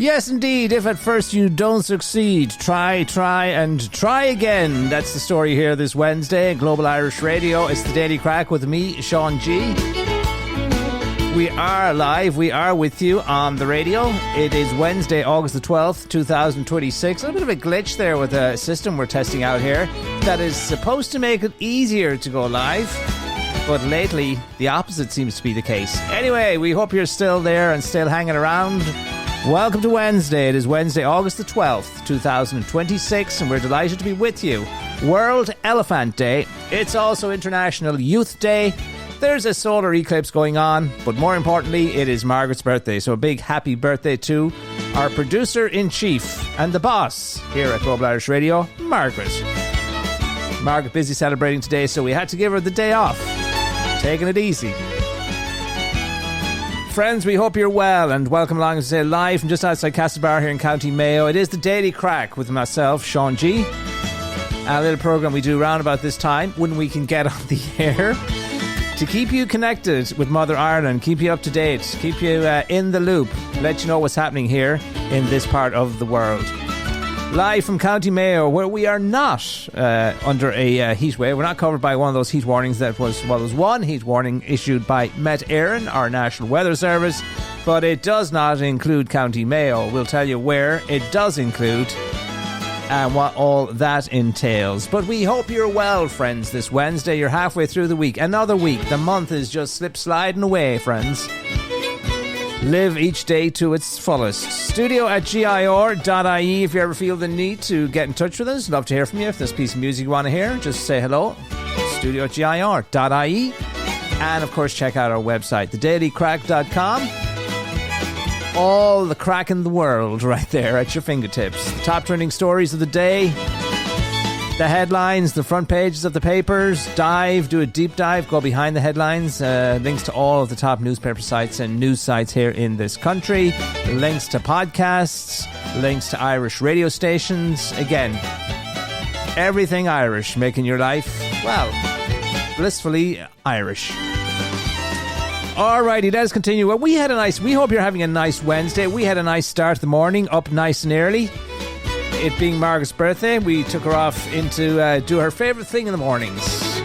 Yes, indeed. If at first you don't succeed, try, and try again. That's the story here this Wednesday, Global Irish Radio. It's the Daily Crack with me, Sean G. We are live. We are with you on the radio. It is Wednesday, August the 12th, 2026. A little bit of a glitch there with a system we're testing out here that is supposed to make it easier to go live. But lately, the opposite seems to be the case. Anyway, we hope you're still there and still hanging around. Welcome to Wednesday. It is Wednesday, August the 12th, 2026, and we're delighted to be with you. World Elephant Day. It's also International Youth Day. There's a solar eclipse going on, but more importantly, it is Margaret's birthday. So a big happy birthday to our producer-in-chief and the boss here at Global Irish Radio, Margaret. Margaret busy celebrating today, so we had to give her the day off. Taking it easy. Friends, we hope you're well and welcome along to say live from just outside Castlebar here in County Mayo. It is the Daily Crack with myself, Sean G. A little programme we do round about this time when we can get on the air to keep you connected with Mother Ireland, keep you up to date, keep you in the loop, let you know what's happening here in this part of the world. Live from County Mayo, where we are not under a heat wave. We're not covered by one of those heat warnings that was, well, there was one heat warning issued by Met Éireann, our National Weather Service, but it does not include County Mayo. We'll tell you where it does include and what all that entails. But we hope you're well, friends, this Wednesday. You're halfway through the week. Another week. The month is just sliding away, friends. Live each day to its fullest. studio@gir.ie if you ever feel the need to get in touch with us. Love to hear from you. If there's a piece of music you want to hear, just say hello. studio@gir.ie. And, of course, check out our website, thedailycrack.com. All the crack in the world right there at your fingertips. The top trending stories of the day, the headlines, the front pages of the papers. Do a deep dive, go behind the headlines. Links to all of the top newspaper sites and news sites here in this country. Links to podcasts, links to Irish radio stations. Again, everything Irish, making your life, well, blissfully Irish. Alrighty, let's continue. Well, we hope you're having a nice Wednesday. We had a nice start of the morning, up nice and early. It being Margaret's birthday, we took her off into do her favourite thing in the mornings.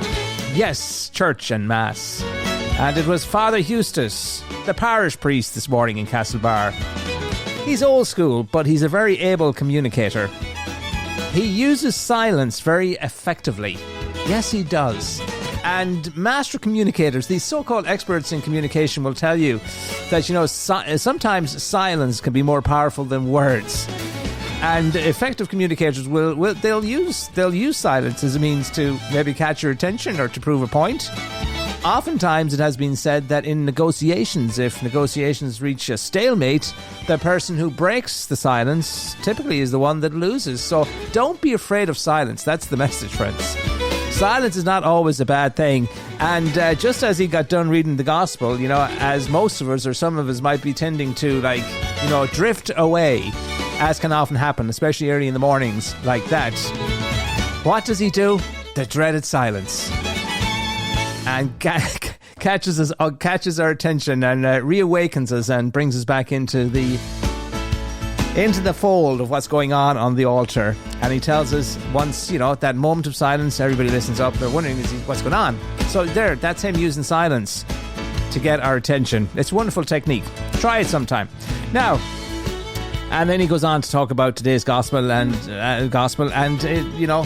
Yes, church and mass. And it was Father Eustace, the parish priest this morning in Castlebar. He's old school, but he's a very able communicator. He uses silence very effectively. Yes, he does. And master communicators, these so-called experts in communication, will tell you that, you know, sometimes silence can be more powerful than words. And effective communicators they'll use silence as a means to maybe catch your attention or to prove a point. Oftentimes it has been said that in negotiations, if negotiations reach a stalemate, the person who breaks the silence typically is the one that loses. So don't be afraid of silence. That's the message, friends. Silence is not always a bad thing. And just as he got done reading the gospel, you know, as most of us or some of us might be tending to, like, you know, drift away, as can often happen, especially early in the mornings like that. What does he do? The dreaded silence. And catches our attention and reawakens us and brings us back into the fold of what's going on the altar. And he tells us once, you know, that moment of silence, everybody listens up. They're wondering what's going on. So that's him using silence to get our attention. It's a wonderful technique. Try it sometime. Now, and then he goes on to talk about today's gospel and you know,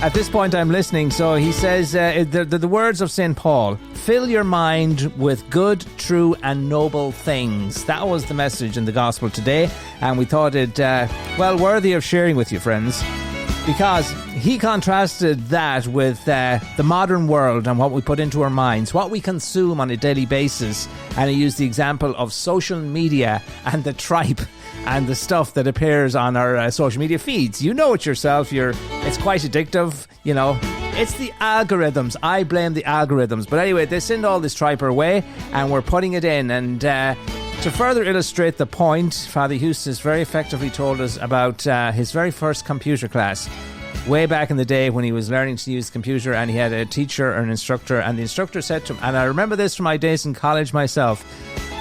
at this point I'm listening. So he says the words of St. Paul: fill your mind with good, true and noble things. That was the message in the gospel today, and we thought it worthy of sharing with you, friends, because he contrasted that with the modern world and what we put into our minds, what we consume on a daily basis. And he used the example of social media and the tripe and the stuff that appears on our social media feeds. You know it yourself. It's quite addictive, you know. It's the algorithms. I blame the algorithms. But anyway, they send all this tripe our way and we're putting it in. And to further illustrate the point, Father Eustace very effectively told us about his very first computer class. Way back in the day when he was learning to use the computer, and he had a teacher or an instructor, and the instructor said to him, and I remember this from my days in college myself,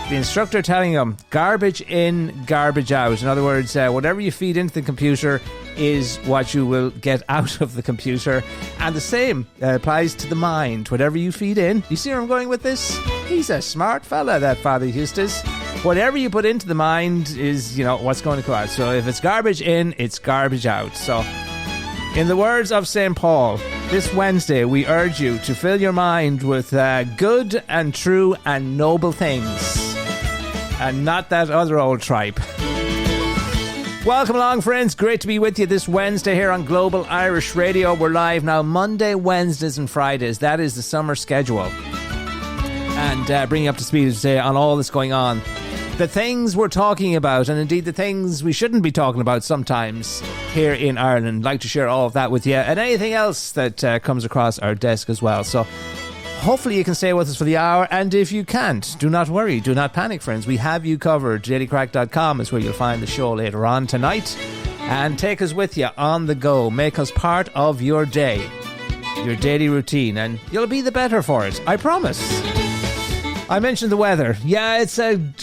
The instructor telling them garbage in, garbage out. In other words, whatever you feed into the computer is what you will get out of the computer. And the same applies to the mind. Whatever you feed in. You see where I'm going with this? He's a smart fella, that Father Eustace. Whatever you put into the mind is, what's going to come out. So if it's garbage in, it's garbage out. So in the words of St. Paul, this Wednesday we urge you to fill your mind with good and true and noble things. And not that other old tripe. Welcome along, friends. Great to be with you this Wednesday here on Global Irish Radio. We're live now Monday, Wednesdays and Fridays. That is the summer schedule. And bringing you up to speed today on all that's going on. The things we're talking about, and indeed the things we shouldn't be talking about sometimes here in Ireland. I'd like to share all of that with you and anything else that comes across our desk as well. So hopefully you can stay with us for the hour, and if you can't, do not worry, do not panic, friends. We have you covered. dailycrack.com is where you'll find the show later on tonight. And take us with you on the go. Make us part of your day, your daily routine, and you'll be the better for it. I promise. I mentioned the weather. Yeah, it's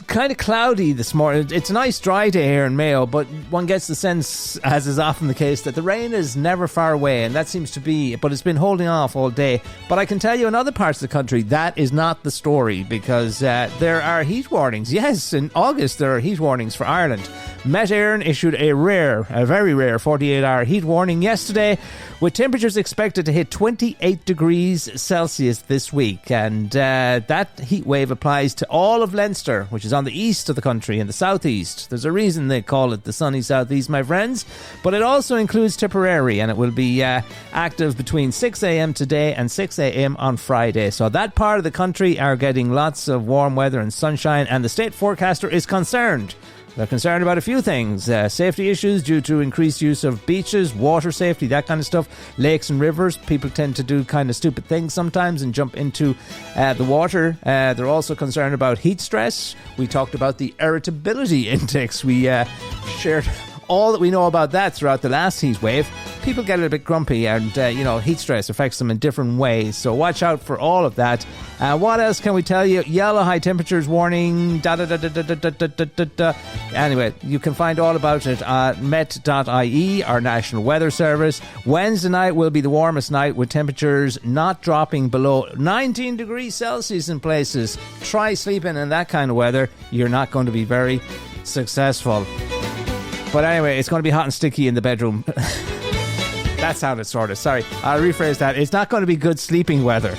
kind of cloudy this morning. It's a nice dry day here in Mayo, but one gets the sense, as is often the case, that the rain is never far away, and that seems to be, but it's been holding off all day. But I can tell you in other parts of the country, that is not the story, because there are heat warnings. Yes, in August there are heat warnings for Ireland. Met Éireann issued a very rare 48-hour heat warning yesterday, with temperatures expected to hit 28 degrees Celsius this week. And that heat wave applies to all of Leinster, which is on the east of the country and the southeast. There's a reason they call it the sunny southeast, my friends. But it also includes Tipperary, and it will be active between 6 a.m. today and 6 a.m. on Friday. So that part of the country are getting lots of warm weather and sunshine, and the state forecaster is concerned. They're concerned about a few things. Safety issues due to increased use of beaches, water safety, that kind of stuff. Lakes and rivers. People tend to do kind of stupid things sometimes and jump into the water. They're also concerned about heat stress. We talked about the irritability index. We shared all that we know about that throughout the last heat wave. People get a little bit grumpy, and heat stress affects them in different ways, so watch out for all of that. What else can we tell you? Yellow high temperatures warning, Anyway, you can find all about it at met.ie, our national weather service. Wednesday night will be the warmest night, with temperatures not dropping below 19 degrees Celsius in places. Try sleeping in that kind of weather. You're not going to be very successful. But anyway, it's going to be hot and sticky in the bedroom. That sounded sort of. Sorry, I'll rephrase that. It's not going to be good sleeping weather.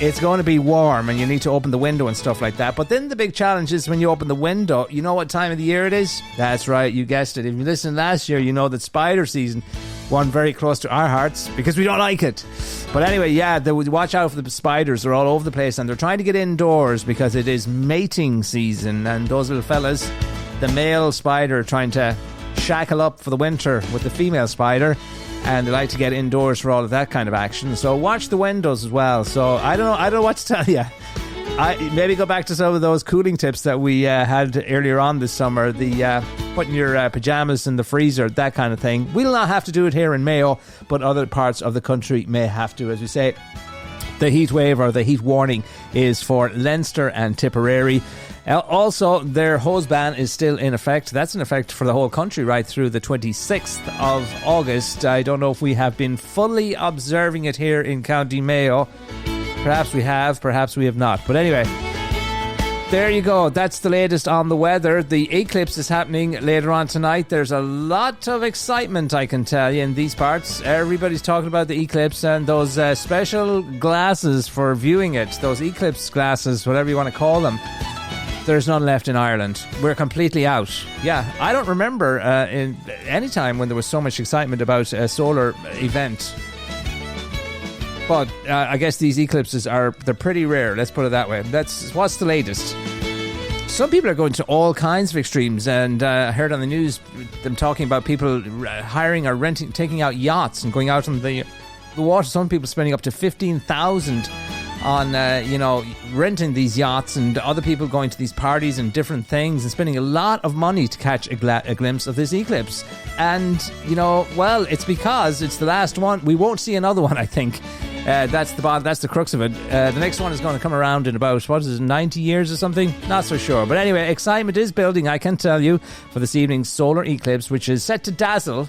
It's going to be warm, and you need to open the window and stuff like that. But then the big challenge is when you open the window, you know what time of the year it is? That's right, you guessed it. If you listened last year, you know that spider season won very close to our hearts because we don't like it. But anyway, yeah, watch out for the spiders. They're all over the place, and they're trying to get indoors because it is mating season, and those little fellas, the male spider trying to shackle up for the winter with the female spider, and they like to get indoors for all of that kind of action. So watch the windows as well. So I don't know what to tell you. Maybe go back to some of those cooling tips that we had earlier on this summer. The putting your pyjamas in the freezer, that kind of thing. We'll not have to do it here in Mayo, but other parts of the country may have to, as we say. The heat wave, or the heat warning, is for Leinster and Tipperary. Also, their hose ban is still in effect. That's in effect for the whole country right through the 26th of August. I don't know if we have been fully observing it here in County Mayo. Perhaps we have, perhaps we have not. But anyway, there you go. That's the latest on the weather. The eclipse is happening later on tonight. There's a lot of excitement, I can tell you, in these parts. Everybody's talking about the eclipse and those special glasses for viewing it. Those eclipse glasses, whatever you want to call them. There's none left in Ireland. We're completely out. Yeah, I don't remember in any time when there was so much excitement about a solar event. But I guess these eclipses they're pretty rare, let's put it that way. That's what's the latest. Some people are going to all kinds of extremes, and I heard on the news them talking about people hiring or renting, taking out yachts and going out on the water. Some people spending up to $15,000 on renting these yachts, and other people going to these parties and different things and spending a lot of money to catch a glimpse of this eclipse. And it's because it's the last one. We won't see another one, I think. That's the crux of it. The next one is going to come around in about, 90 years or something? Not so sure. But anyway, excitement is building, I can tell you, for this evening's solar eclipse, which is set to dazzle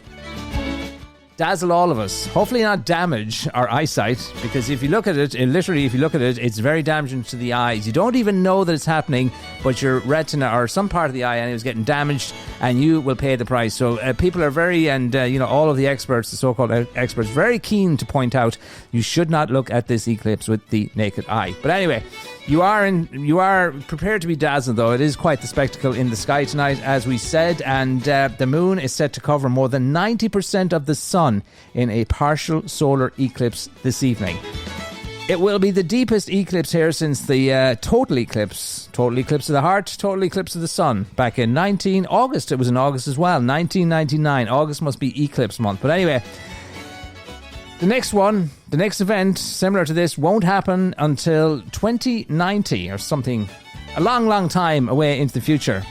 all of us. Hopefully not damage our eyesight, because if you look at it, it's very damaging to the eyes. You don't even know that it's happening, but your retina or some part of the eye is getting damaged, and you will pay the price. So people are very, and all of the experts, the so-called experts, very keen to point out you should not look at this eclipse with the naked eye. But anyway, you are prepared to be dazzled, though. It is quite the spectacle in the sky tonight, as we said, and the moon is set to cover more than 90% of the sun in a partial solar eclipse this evening. It will be the deepest eclipse here since the total eclipse of the heart, total eclipse of the sun back in August. It was in August as well, 1999. August must be eclipse month. But anyway, the next event similar to this won't happen until 2090 or something, a long, long time away into the future.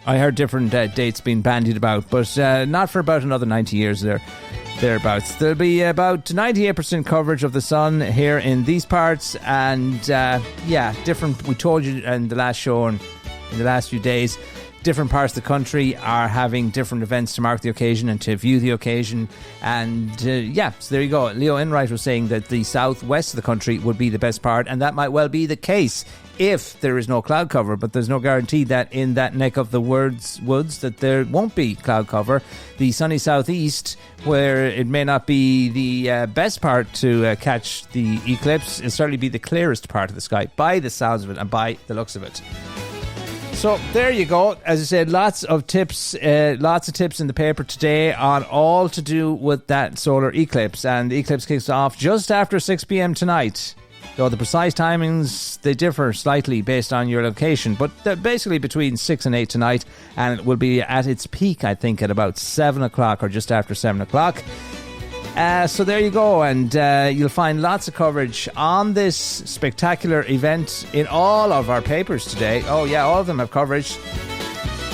I heard different dates being bandied about, but not for about another 90 years thereabouts. There'll be about 98% coverage of the sun here in these parts, and different. We told you in the last show and in the last few days, different parts of the country are having different events to mark the occasion and to view the occasion. And so there you go. Leo Enright was saying that the southwest of the country would be the best part, and that might well be the case if there is no cloud cover, but there's no guarantee that in that neck of the woods that there won't be cloud cover. The sunny southeast, where it may not be the best part to catch the eclipse, it'll certainly be the clearest part of the sky by the sounds of it and by the looks of it. So there you go. As I said, lots of tips in the paper today on all to do with that solar eclipse. And the eclipse kicks off just after 6 p.m. tonight. Though the precise timings, they differ slightly based on your location. But they're basically between 6 and 8 tonight. And it will be at its peak, I think, at about 7 o'clock or just after 7 o'clock. So there you go, and you'll find lots of coverage on this spectacular event in all of our papers today. Oh yeah, all of them have coverage.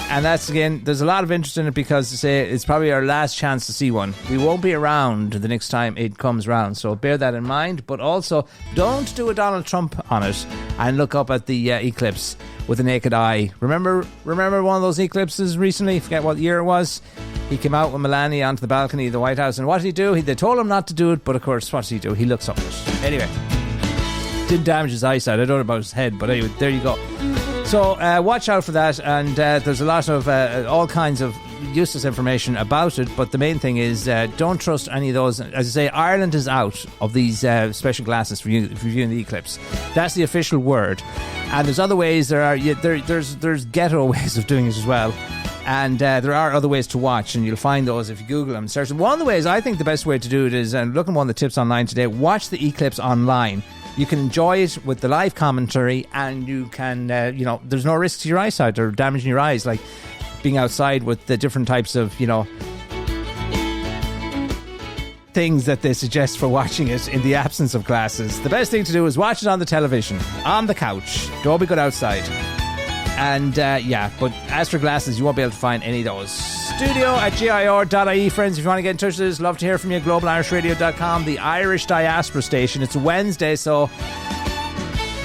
And that's, again, there's a lot of interest in it because, to say, it's probably our last chance to see one. We won't be around the next time it comes round, so bear that in mind. But also, don't do a Donald Trump on it and look up at the eclipse with the naked eye. Remember one of those eclipses recently? Forget what year it was. He came out with Melania onto the balcony of the White House, and what did he do? They told him not to do it, but of course, what does he do? He looks up at it. Anyway, didn't damage his eyesight. I don't know about his head, but anyway, there you go. So watch out for that, and there's a lot of all kinds of useless information about it, but the main thing is don't trust any of those. As I say, Ireland is out of these special glasses for viewing the eclipse. That's the official word. And there's other ways. There's ghetto ways of doing it as well. And there are other ways to watch, and you'll find those if you Google them and search them. One of the ways, I think the best way to do it is, and look at one of the tips online today, watch the eclipse online. You can enjoy it with the live commentary, and you can, there's no risk to your eyesight or damaging your eyes, like being outside with the different types of, things that they suggest for watching it in the absence of glasses. The best thing to do is watch it on the television, on the couch. Don't be good outside. And but as for glasses, you won't be able to find any of those. studio@gir.ie, friends. If you want to get in touch with us, love to hear from you. globalirishradio.com, the Irish Diaspora Station. It's a Wednesday, so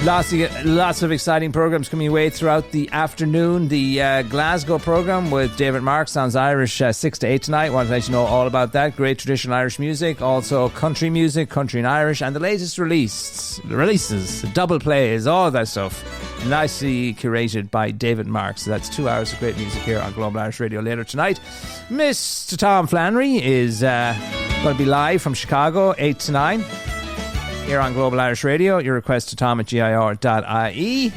lots of exciting programs coming your way throughout the afternoon. The Glasgow program with David Mark sounds Irish 6 to 8 tonight. Want to let you know all about that. Great traditional Irish music, also country music, country and Irish, and the latest releases, double plays, all that stuff. Nicely curated by David Mark. So that's 2 hours of great music here on Global Irish Radio later tonight. Mr. Tom Flannery is going to be live from Chicago 8 to 9 here on Global Irish Radio. Your request to tom@gir.ie,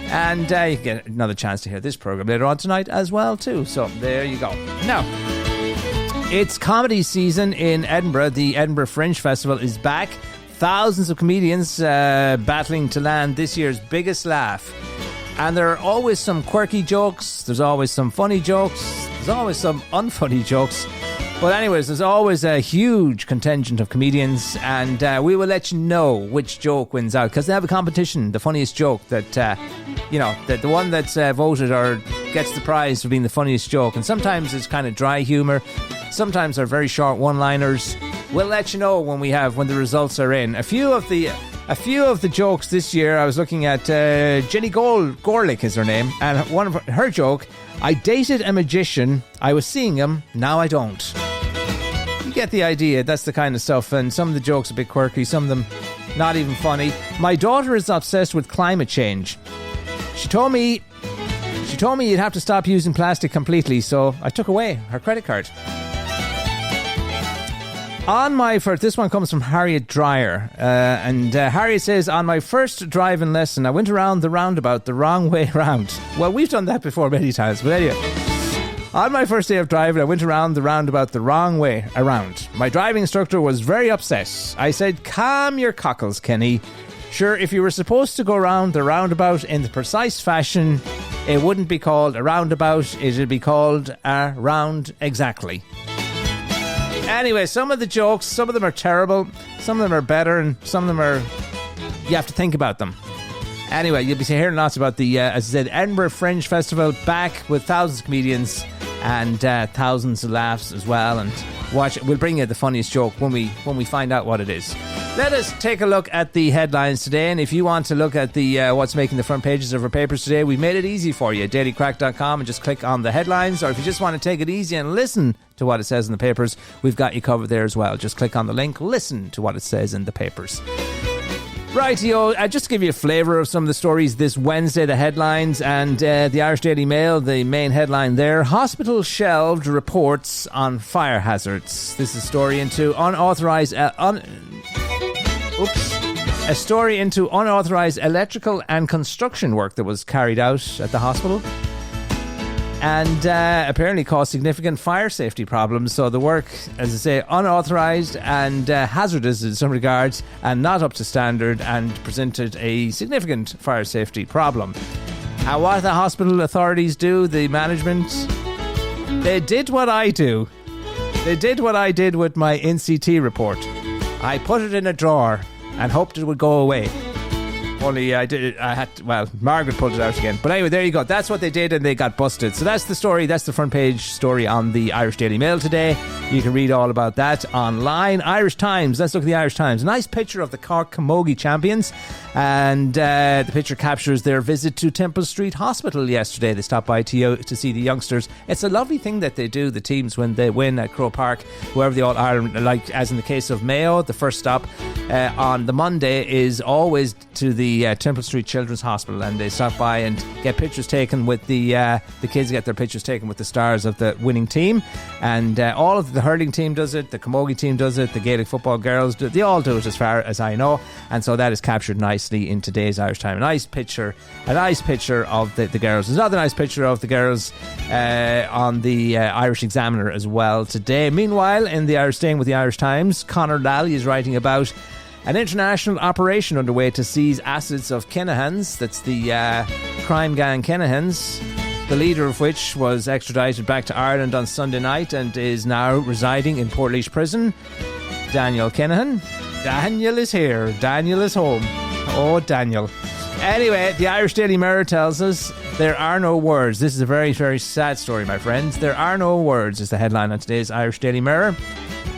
and you can get another chance to hear this program later on tonight as well too. So there you go. Now, it's comedy season in Edinburgh. The Edinburgh Fringe Festival is back. Thousands of comedians battling to land this year's biggest laugh. And there are always some quirky jokes. There's always some funny jokes. There's always some unfunny jokes. But anyways, there's always a huge contingent of comedians. And we will let you know which joke wins out. Because they have a competition. The funniest joke that, the one that's voted or gets the prize for being the funniest joke. And sometimes it's kind of dry humour. Sometimes they're very short one-liners. We'll let you know when the results are in. A few of the jokes this year, I was looking at Jenny Gorlick is her name, and one of her joke, I dated a magician, I was seeing him, now I don't. You get the idea, that's the kind of stuff, and some of the jokes are a bit quirky, some of them not even funny. My daughter is obsessed with climate change. She told me you'd have to stop using plastic completely, so I took away her credit card. This one comes from Harriet Dreyer, and Harriet says, on my first driving lesson, I went around the roundabout the wrong way round. Well, we've done that before many times, but anyway. On my first day of driving, I went around the roundabout the wrong way around. My driving instructor was very upset. I said, calm your cockles, Kenny. Sure, if you were supposed to go around the roundabout in the precise fashion, it wouldn't be called a roundabout, it'd be called a round exactly. Anyway, some of the jokes, some of them are terrible, some of them are better, and some of them are... you have to think about them. Anyway, you'll be hearing lots about the, as I said, Edinburgh Fringe Festival, back with thousands of comedians and thousands of laughs as well. And we'll bring you the funniest joke when we find out what it is. Let us take a look at the headlines today. And if you want to look at the what's making the front pages of our papers today, we've made it easy for you. dailycrack.com, and just click on the headlines. Or if you just want to take it easy and listen to what it says in the papers, we've got you covered there as well. Just click on the link, listen to what it says in the papers. Rightio, just to give you a flavour of some of the stories this Wednesday, the headlines, and the Irish Daily Mail, the main headline there, hospital shelved reports on fire hazards. This is a story into unauthorised electrical and construction work that was carried out at the hospital, and apparently caused significant fire safety problems. So the work, as I say, unauthorised and hazardous in some regards, and not up to standard, and presented a significant fire safety problem. And what the hospital authorities do, the management, they did what I do. They did what I did with my NCT report. I put it in a drawer and hoped it would go away. Only Margaret pulled it out again. But anyway, there you go. That's what they did, and they got busted. So that's the story. That's the front page story on the Irish Daily Mail today. You can read all about that online. Irish Times. Let's look at the Irish Times. A nice picture of the Cork Camogie champions. And the picture captures their visit to Temple Street Hospital yesterday. They stopped by to see the youngsters. It's a lovely thing that they do, the teams, when they win at Croke Park, whoever the All-Ireland, like as in the case of Mayo, the first stop on the Monday is always to the Temple Street Children's Hospital, and they stop by and get pictures taken with the kids get their pictures taken with the stars of the winning team. And all of the hurling team does it, the Camogie team does it, the Gaelic football girls do it. They all do it as far as I know, and so that is captured nicely in today's Irish Times. A nice picture of the girls. There's another nice picture of the girls on the Irish Examiner as well today. Meanwhile, staying with the Irish Times, Conor Lally is writing about an international operation underway to seize assets of Kenahans. That's the crime gang Kenahans, the leader of which was extradited back to Ireland on Sunday night and is now residing in Portlaoise Prison. Daniel Kinahan. Daniel is here. Daniel is home. Oh, Daniel. Anyway, the Irish Daily Mirror tells us there are no words. This is a very, very sad story, my friends. There are no words is the headline on today's Irish Daily Mirror.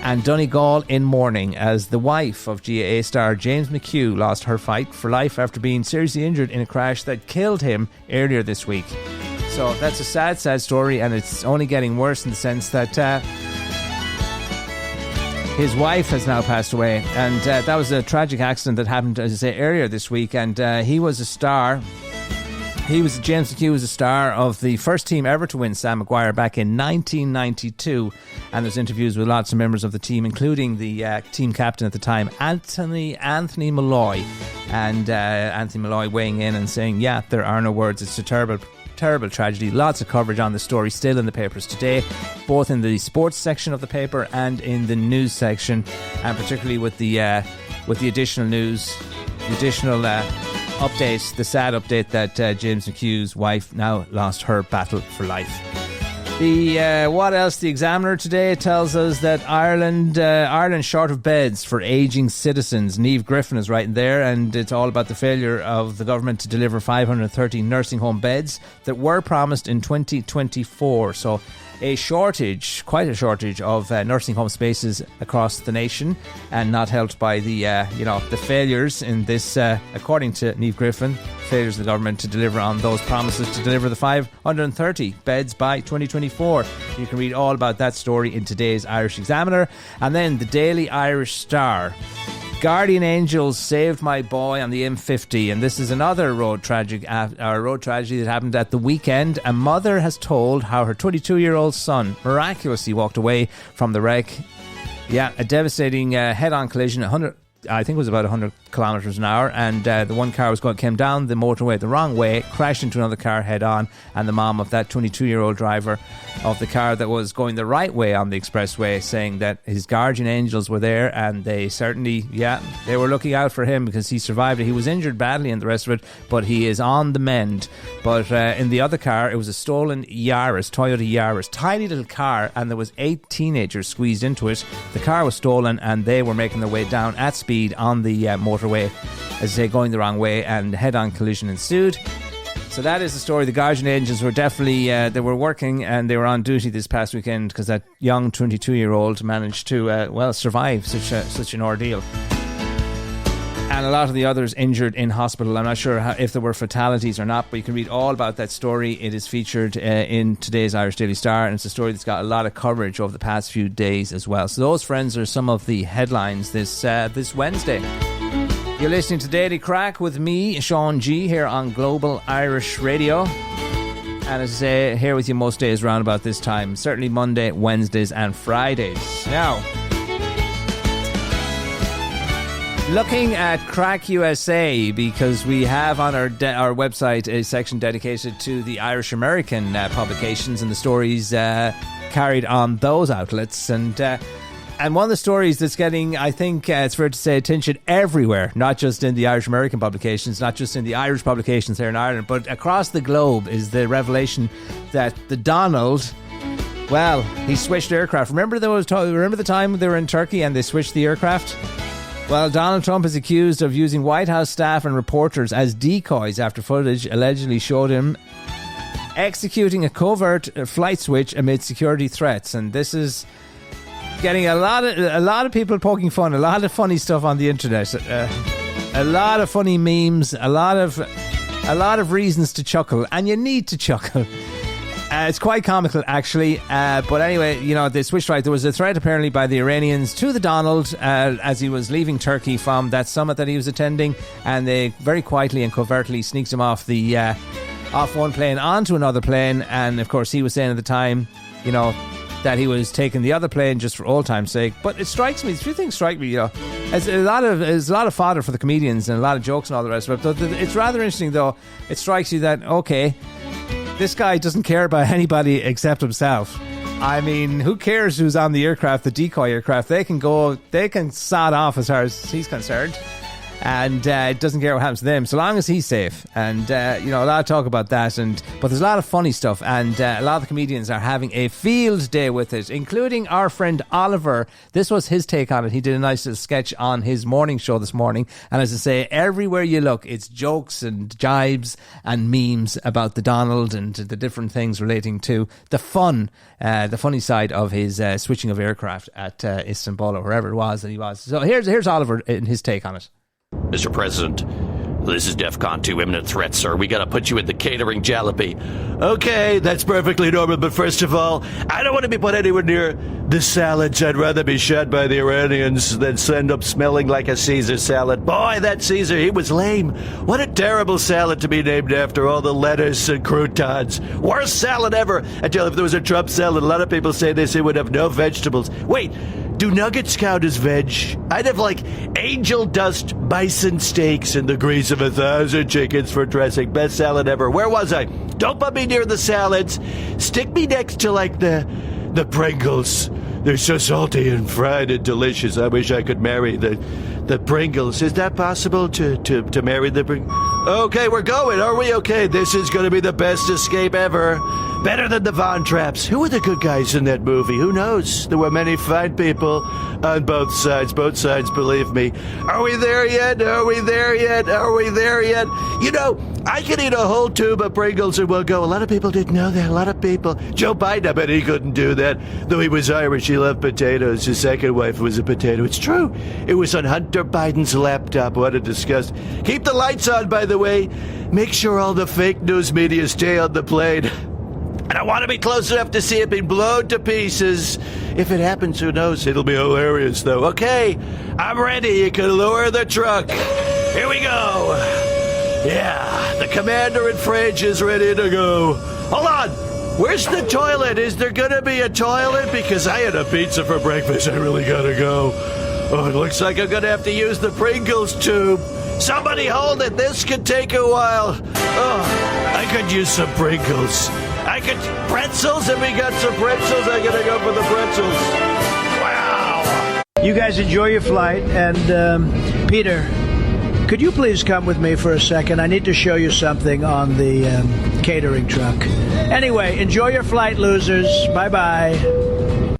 And Donegal in mourning as the wife of GAA star James McHugh lost her fight for life after being seriously injured in a crash that killed him earlier this week. So that's a sad, sad story, and it's only getting worse in the sense that his wife has now passed away. And that was a tragic accident that happened, as I say, earlier this week. And he was a star. James McHugh was a star of the first team ever to win Sam Maguire back in 1992. And there's interviews with lots of members of the team, including the team captain at the time, Anthony Malloy. And Anthony Malloy weighing in and saying, yeah, there are no words. It's a terrible tragedy. Lots of coverage on the story still in the papers today, both in the sports section of the paper and in the news section, and particularly with the additional news, the additional update, the sad update that James McHugh's wife now lost her battle for life. What else? The Examiner today tells us that Ireland short of beds for ageing citizens. Niamh Griffin is writing there, and it's all about the failure of the government to deliver 530 nursing home beds that were promised in 2024. So a shortage, quite a shortage of nursing home spaces across the nation, and not helped by the the failures in this, according to Niamh Griffin, failures of the government to deliver on those promises to deliver the 530 beds by 2024. You can read all about that story in today's Irish Examiner. And then the Daily Irish Star. Guardian Angels saved my boy on the M50, and this is another road tragedy that happened at the weekend. A mother has told how her 22-year-old son miraculously walked away from the wreck. Yeah, a devastating head-on collision, I think it was about 100 kilometres an hour, and the one car came down the motorway the wrong way, crashed into another car head on, and the mom of that 22-year-old driver of the car that was going the right way on the expressway saying that his guardian angels were there, and they certainly, they were looking out for him because he survived it. He was injured badly and the rest of it, but he is on the mend. But in the other car, it was a stolen Toyota Yaris, tiny little car, and there was 8 teenagers squeezed into it. The car was stolen, and they were making their way down at speed on the motorway, as I say, going the wrong way, and head-on collision ensued. So that is the story. The Guardian Angels were definitely, they were working and they were on duty this past weekend because that young 22-year-old managed to, survive such an ordeal. And a lot of the others injured in hospital. I'm not sure if there were fatalities or not, but you can read all about that story. It is featured in today's Irish Daily Star, and it's a story that's got a lot of coverage over the past few days as well. So those, friends, are some of the headlines this Wednesday. You're listening to Daily Crack with me, Sean G, here on Global Irish Radio. And as I say, here with you most days around about this time. Certainly Monday, Wednesdays and Fridays. Now, looking at Crack USA, because we have on our website a section dedicated to the Irish American publications and the stories carried on those outlets. And one of the stories that's getting, I think it's fair to say, attention everywhere, not just in the Irish American publications, not just in the Irish publications here in Ireland, but across the globe, is the revelation that the Donald, well, he switched aircraft. Remember the time they were in Turkey and they switched the aircraft? Well, Donald Trump is accused of using White House staff and reporters as decoys after footage allegedly showed him executing a covert flight switch amid security threats. And this is getting a lot of people poking fun, a lot of funny stuff on the internet, a lot of funny memes, a lot of reasons to chuckle, and you need to chuckle. It's quite comical, actually. But anyway, they switched right. There was a threat apparently by the Iranians to the Donald as he was leaving Turkey from that summit that he was attending, and they very quietly and covertly sneaked him off one plane onto another plane. And of course, he was saying at the time, that he was taking the other plane just for old time's sake. But it strikes me, a few things strike me, as a lot of fodder for the comedians and a lot of jokes and all the rest of it. But it's rather interesting, though. It strikes you that, okay, this guy doesn't care about anybody except himself. I mean, who cares who's on the aircraft, the decoy aircraft? They can sod off as far as he's concerned. And it doesn't care what happens to them, so long as he's safe. And, a lot of talk about that. But there's a lot of funny stuff. And a lot of the comedians are having a field day with it, including our friend Oliver. This was his take on it. He did a nice little sketch on his morning show this morning. And as I say, everywhere you look, it's jokes and jibes and memes about the Donald and the different things relating to the funny side of his switching of aircraft at Istanbul or wherever it was that he was. So here's Oliver in his take on it. Mr. President, this is DEFCON 2 imminent threat, sir. We gotta put you in the catering jalopy. Okay, that's perfectly normal, but first of all, I don't want to be put anywhere near the salads. I'd rather be shot by the Iranians than end up smelling like a Caesar salad. Boy, that Caesar, he was lame. What a terrible salad to be named after, all the lettuce and croutons. Worst salad ever. I tell you, if there was a Trump salad, a lot of people say this, it would have no vegetables. Wait, do nuggets count as veg? I'd have angel dust bison steaks and the grease of 1,000 chickens for dressing. Best salad ever. Where was I? Don't put me near the salads. Stick me next to the Pringles. They're so salty and fried and delicious. I wish I could marry the Pringles. Is that possible to marry the Pringles? Okay, we're going. Are we okay? This is going to be the best escape ever. Better than the Von Trapps. Who were the good guys in that movie? Who knows? There were many fine people on both sides. Both sides, believe me. Are we there yet? Are we there yet? Are we there yet? I could eat a whole tube of Pringles in one go. A lot of people didn't know that. A lot of people. Joe Biden, I bet he couldn't do that. Though he was Irish, he loved potatoes. His second wife was a potato. It's true. It was on Hunter Biden's laptop. What a disgust. Keep the lights on, by the way. Make sure all the fake news media stay on the plane. And I want to be close enough to see it being blown to pieces. If it happens, who knows? It'll be hilarious, though. Okay, I'm ready. You can lower the truck. Here we go. Yeah, the commander in fridge is ready to go. Hold on. Where's the toilet? Is there going to be a toilet? Because I had a pizza for breakfast. I really got to go. Oh, it looks like I'm going to have to use the Pringles tube. Somebody hold it. This could take a while. Oh, I could use some Pringles. Pretzels? If we got some pretzels, I'm going to go for the pretzels. Wow. You guys enjoy your flight. And, Peter, could you please come with me for a second? I need to show you something on the catering truck. Anyway, enjoy your flight, losers. Bye-bye.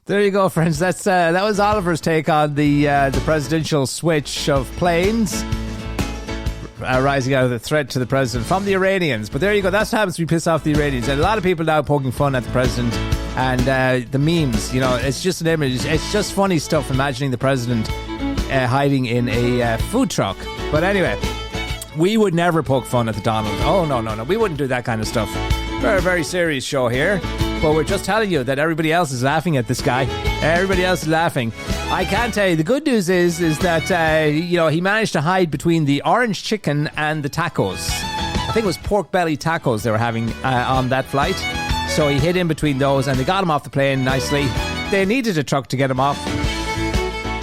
There you go, friends. That was Oliver's take on the presidential switch of planes rising out of the threat to the president from the Iranians. But there you go. That's what happens when we piss off the Iranians. And a lot of people now poking fun at the president and the memes. You know, it's just an image. It's just funny stuff imagining the president hiding in a food truck. But anyway, we would never poke fun at the Donald. Oh, no. We wouldn't do that kind of stuff. Very, very serious show here. But we're just telling you that everybody else is laughing at this guy. Everybody else is laughing. I can tell you, the good news is that, he managed to hide between the orange chicken and the tacos. I think it was pork belly tacos they were having on that flight. So he hid in between those and they got him off the plane nicely. They needed a truck to get him off.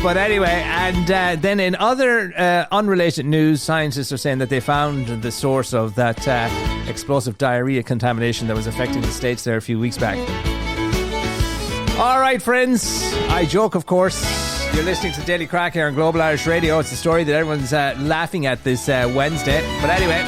But anyway, and then in other unrelated news, scientists are saying that they found the source of that explosive diarrhea contamination that was affecting the States there a few weeks back. All right, friends. I joke, of course. You're listening to Daily Crack here on Global Irish Radio. It's a story that everyone's laughing at this Wednesday. But anyway,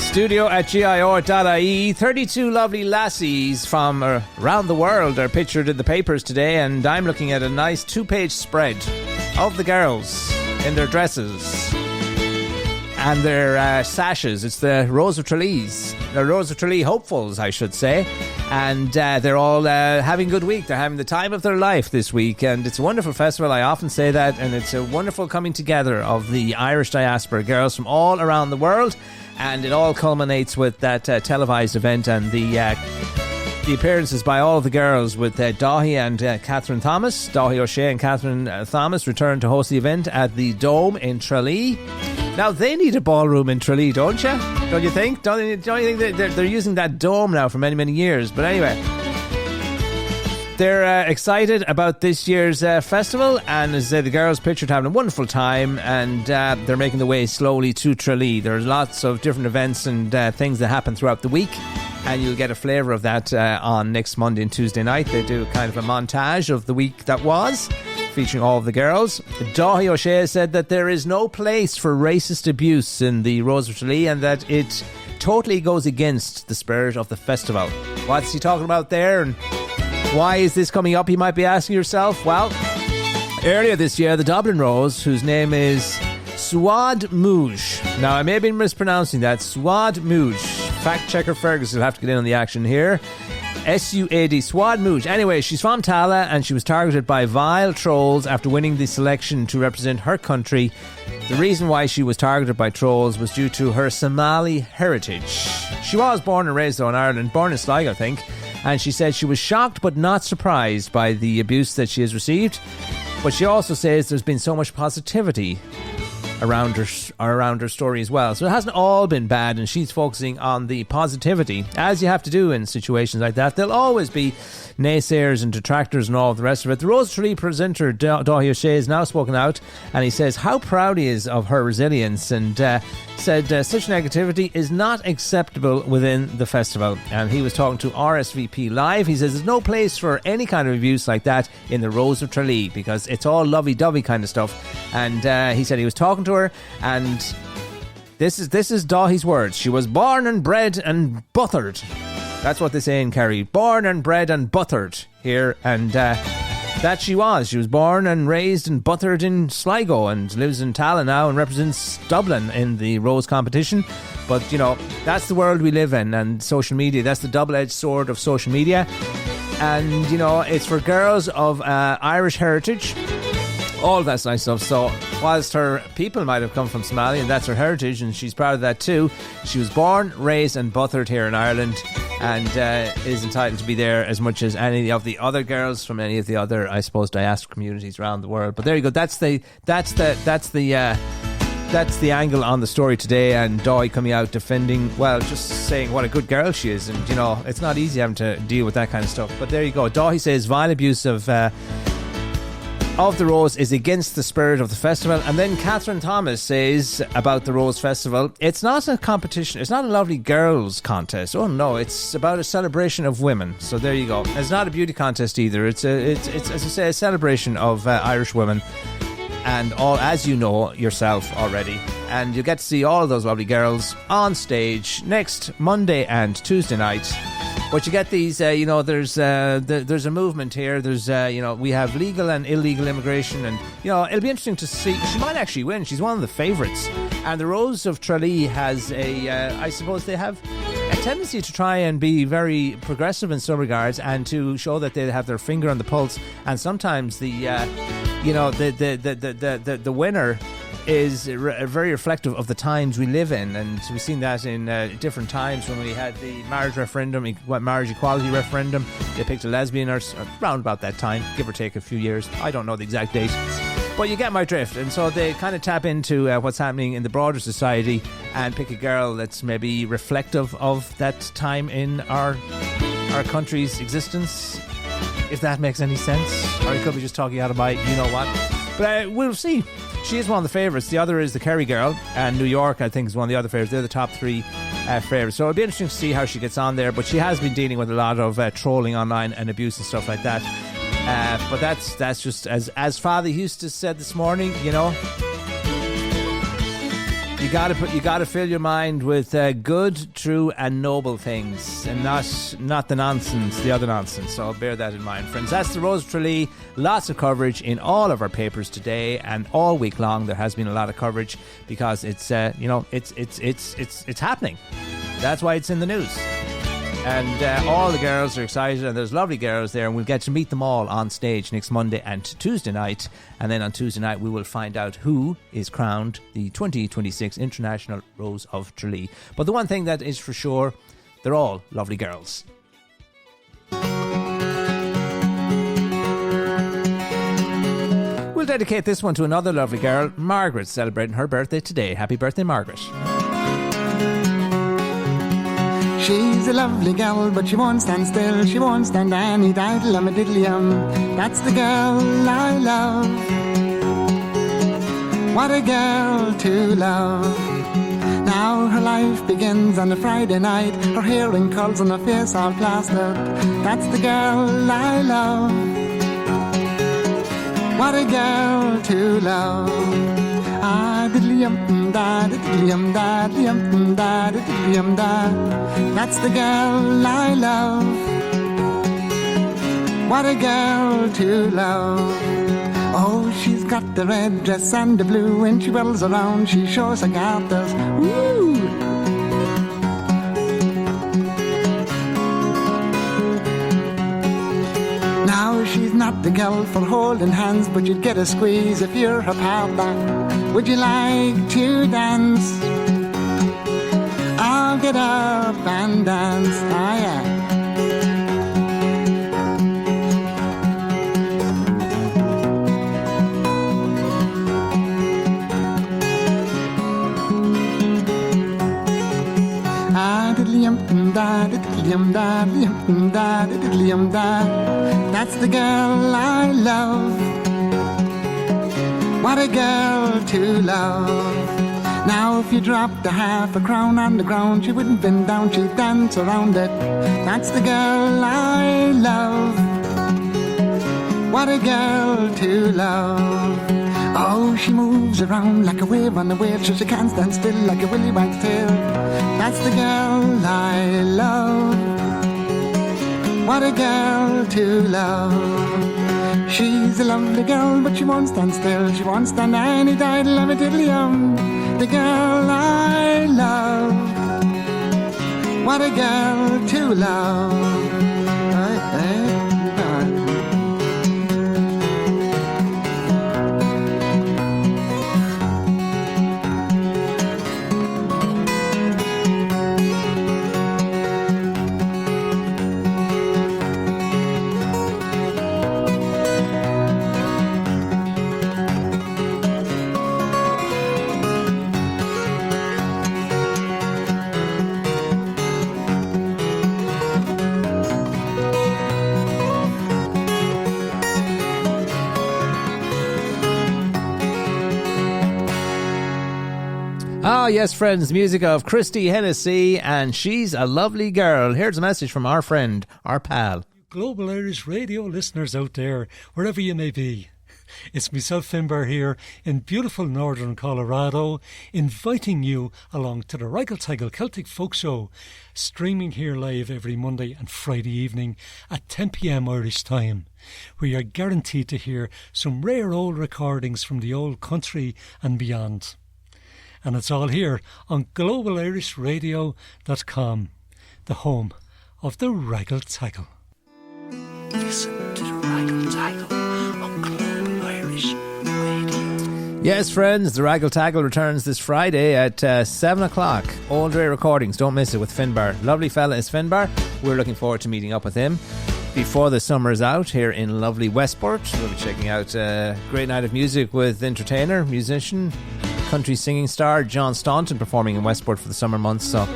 studio at GIO.ie. 32 lovely lassies from around the world are pictured in the papers today, and I'm looking at a nice 2-page spread of the girls in their dresses and their sashes. It's the Rose of Tralee. The Rose of Tralee hopefuls, I should say. And they're all having a good week. They're having the time of their life this week. And it's a wonderful festival. I often say that. And it's a wonderful coming together of the Irish diaspora, girls from all around the world. And it all culminates with that televised event and the appearances by all of the girls with Daithí and Catherine Thomas. Daithí O'Shea and Catherine Thomas returned to host the event at the Dome in Tralee. Now, they need a ballroom in Tralee, don't you? Don't you think? Don't you think they're using that dome now for many, many years? But anyway, they're excited about this year's festival, and as the girls pictured having a wonderful time, and they're making their way slowly to Tralee. There's lots of different events and things that happen throughout the week, and you'll get a flavour of that on next Monday and Tuesday night. They do kind of a montage of the week that was, featuring all of the girls. Daithí O'Shea said that there is no place for racist abuse in the Rose of Tralee, and that it totally goes against the spirit of the festival. What's he talking about there, and why is this coming up, you might be asking yourself? Well, earlier this year, the Dublin Rose, whose name is Suad Mouj. Now, I may have been mispronouncing that. Suad Mouj. Fact checker Fergus will have to get in on the action here. S-U-A-D, Suad Mouj. Anyway, she's from Tala, and she was targeted by vile trolls after winning the selection to represent her country. The reason why she was targeted by trolls was due to her Somali heritage. She was born and raised, though, in Ireland, born in Sligo, I think. And she said she was shocked but not surprised by the abuse that she has received. But she also says there's been so much positivity around her story as well. So it hasn't all been bad, and she's focusing on the positivity, as you have to do in situations like that. There'll always be naysayers and detractors and all of the rest of it. The Rose Tree presenter Daithí O'Shea has now spoken out, and he says how proud he is of her resilience, and said such negativity is not acceptable within the festival. And he was talking to RSVP Live. He says there's no place for any kind of abuse like that in the Rose of Tralee, because it's all lovey-dovey kind of stuff. And he said he was talking to her, and this is Daithí's words. She was born and bred and buttered. That's what they say in Kerry. Born and bred and buttered here. And that she was. She was born and raised and buttered in Sligo and lives in Tallinn now and represents Dublin in the Rose competition. But, you know, that's the world we live in, and social media, that's the double-edged sword of social media. And, you know, it's for girls of Irish heritage. All of that's nice stuff. So whilst her people might have come from Somalia, and that's her heritage, and she's proud of that too, she was born, raised and buttered here in Ireland, and is entitled to be there as much as any of the other girls from any of the other, I suppose, diaspora communities around the world. But there you go. That's the angle on the story today, and Doy coming out defending, well, just saying what a good girl she is. And, you know, it's not easy having to deal with that kind of stuff. But there you go. Doy says violent abuse of the Rose is against the spirit of the festival. And then Catherine Thomas says about the Rose Festival, it's not a competition, it's not a lovely girls contest. Oh no, it's about a celebration of women. So there you go. It's not a beauty contest either. It's as I say, a celebration of Irish women, and all, as you know yourself already. And you'll get to see all of those lovely girls on stage next Monday and Tuesday night. But you get these, you know, there's a movement here. There's, you know, we have legal and illegal immigration, and, you know, it'll be interesting to see. She might actually win. She's one of the favourites. And the Rose of Tralee has I suppose they have a tendency to try and be very progressive in some regards, and to show that they have their finger on the pulse. And sometimes the winner is very reflective of the times we live in, and we've seen that in different times. When we had the marriage equality referendum, they picked a lesbian or around about that time, give or take a few years. I don't know the exact date, but you get my drift. And so they kind of tap into what's happening in the broader society and pick a girl that's maybe reflective of that time in our country's existence, if that makes any sense. Or I could be just talking out of my you-know-what. But we'll see. She is one of the favourites. The other is the Kerry girl, and New York, I think, is one of the other favourites. They're the top three favourites. So it'll be interesting to see how she gets on there. But she has been dealing with a lot of trolling online and abuse and stuff like that. But that's just, as Father Eustace said this morning, you know, you gotta fill your mind with good, true, and noble things, and not the nonsense, the other nonsense. So bear that in mind, friends. That's the Rose of Tralee. Lots of coverage in all of our papers today, and all week long there has been a lot of coverage, because it's it's happening. That's why it's in the news. And all the girls are excited, and there's lovely girls there, and we'll get to meet them all on stage next Monday and Tuesday night. And then on Tuesday night we will find out who is crowned the 2026 International Rose of Tralee. But the one thing that is for sure, they're all lovely girls. We'll dedicate this one to another lovely girl, Margaret, celebrating her birthday today. Happy birthday, Margaret. She's a lovely gal, but she won't stand still. She won't stand any diddle-um a diddly-um. That's the girl I love. What a girl to love. Now her life begins on a Friday night. Her hair and curls and her face all plastered. That's the girl I love. What a girl to love. Ah, diddly-um-da, diddly-um-da, diddly-um-da, diddly-um-da. That's the girl I love. What a girl to love. Oh, she's got the red dress and the blue. When she whirls around, she shows her garters. Woo! Now she's not the girl for holding hands, but you'd get a squeeze if you're her partner. Would you like to dance? I'll get up and dance. Ah, yeah. Ah, diddly-um-da, diddly-um-da, diddly-um-da, diddly-um-da. That's the girl I love. What a girl to love. Now if you dropped a half a crown on the ground, she wouldn't bend down, she'd dance around it. That's the girl I love. What a girl to love. Oh, she moves around like a wave on the wave, so she can't stand still like a willy wank's tail. That's the girl I love. What a girl to love. She's a lovely girl, but she won't stand still. She won't stand any idle of a diddly-um. The girl I love. What a girl to love. Ah, yes, friends, music of Christy Hennessy, and She's a Lovely Girl. Here's a message from our friend, our pal. Global Irish Radio listeners out there, wherever you may be. It's myself, Finbar, here in beautiful northern Colorado, inviting you along to the Reichel Teigel Celtic Folk Show, streaming here live every Monday and Friday evening at 10 p.m. Irish time, where you're guaranteed to hear some rare old recordings from the old country and beyond. And it's all here on globalirishradio.com, the home of the Reichel Teigel. Listen to the Reichel Teigel on Global Irish Radio. Yes, friends, the Reichel Teigel returns this Friday at 7 o'clock. Old Dre Recordings, don't miss it, with Finbar. Lovely fella is Finbar. We're looking forward to meeting up with him before the summer is out here in lovely Westport. We'll be checking out a great night of music with entertainer, musician, country singing star John Staunton performing in Westport for the summer months, so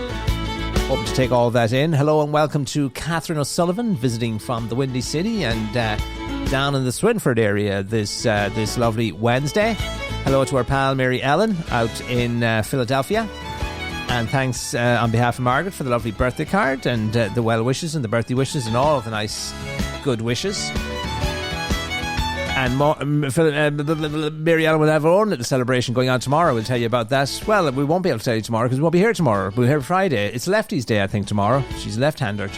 hoping to take all of that in. Hello and welcome to Catherine O'Sullivan, visiting from the Windy City and down in the Swinford area this lovely Wednesday. Hello to our pal Mary Ellen out in Philadelphia, and thanks on behalf of Margaret for the lovely birthday card and the well wishes and the birthday wishes and all of the nice good wishes. And Mary Ellen will have her own little celebration going on tomorrow. We'll tell you about that. Well, we won't be able to tell you tomorrow because we won't be here tomorrow. We'll be here Friday. It's Lefty's Day, I think, tomorrow. She's left-handed.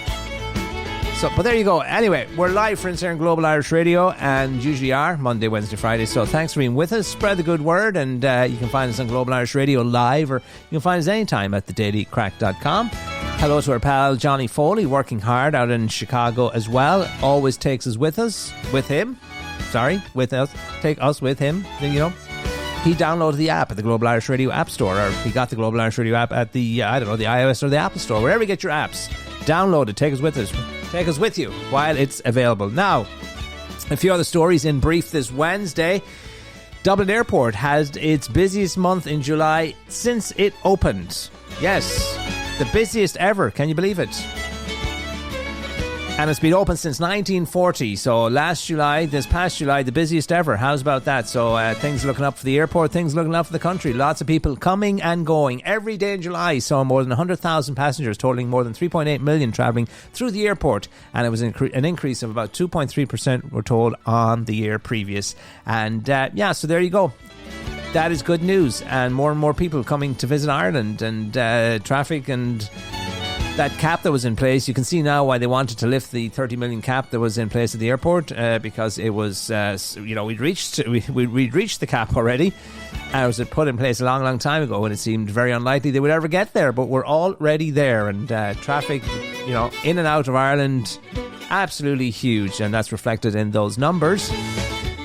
So, but there you go. Anyway, we're live, friends, here on Global Irish Radio, and usually are Monday, Wednesday, Friday. So thanks for being with us. Spread the good word, and you can find us on Global Irish Radio live, or you can find us anytime at thedailycrack.com. Hello to our pal Johnny Foley, working hard out in Chicago as well. Always takes us with us, with him. Sorry, with us. Take us with him. You know, he downloaded the app at the Global Irish Radio App Store, or he got the Global Irish Radio app at the, I don't know, the iOS or the Apple Store, wherever you get your apps. Download it. Take us with us. Take us with you while it's available. Now, a few other stories in brief this Wednesday. Dublin Airport has its busiest month in July since it opened. Yes, the busiest ever. Can you believe it? And it's been open since 1940. So this past July, the busiest ever. How's about that? So things looking up for the airport, things looking up for the country. Lots of people coming and going. Every day in July saw more than 100,000 passengers, totaling more than 3.8 million travelling through the airport. And it was an increase of about 2.3%, we're told, on the year previous. And so there you go. That is good news. And more people coming to visit Ireland, and traffic and that cap that was in place. You can see now why they wanted to lift the 30 million cap that was in place at the airport, because it was, we'd reached the cap already. It was put in place a long time ago, and it seemed very unlikely they would ever get there, but we're already there. And traffic, in and out of Ireland, absolutely huge, and that's reflected in those numbers,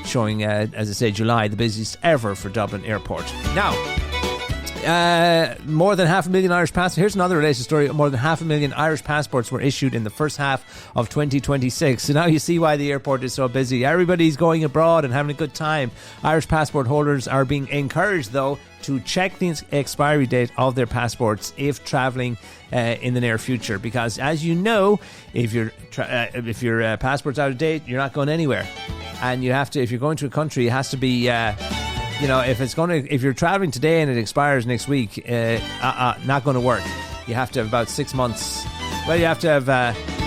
showing, as I say, July, the busiest ever for Dublin Airport. Now, more than 500,000 Irish passports. Here's another related story. More than 500,000 Irish passports were issued in the first half of 2026. So now you see why the airport is so busy. Everybody's going abroad and having a good time. Irish passport holders are being encouraged, though, to check the expiry date of their passports if travelling in the near future, because as you know, if your passport's out of date, you're not going anywhere, and you have to, if you're going to a country, it has to be if you're travelling today and it expires next week, not going to work. You have to have about 6 months. Well, you have to have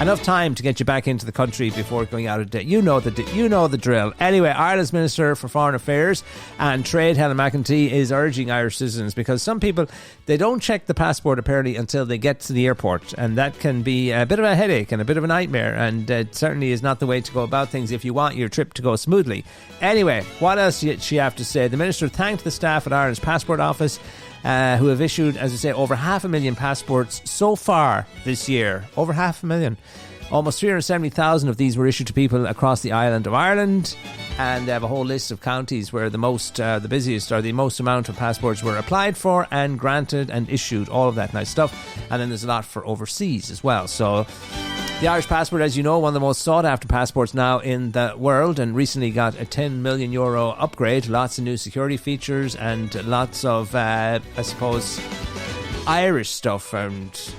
Enough time to get you back into the country before going out of debt. You know the drill. Anyway, Ireland's Minister for Foreign Affairs and Trade, Helen McEntee, is urging Irish citizens, because some people, they don't check the passport apparently until they get to the airport, and that can be a bit of a headache and a bit of a nightmare, and it certainly is not the way to go about things if you want your trip to go smoothly. Anyway, what else did she have to say? The Minister thanked the staff at Ireland's Passport Office, who have issued, as I say, over 500,000 passports so far this year. Over 500,000. Almost 370,000 of these were issued to people across the island of Ireland, and they have a whole list of counties where the most amount of passports were applied for and granted and issued, all of that nice stuff. And then there's a lot for overseas as well. So the Irish passport, as you know, one of the most sought after passports now in the world, and recently got a €10 million upgrade. Lots of new security features and lots of, Irish stuff and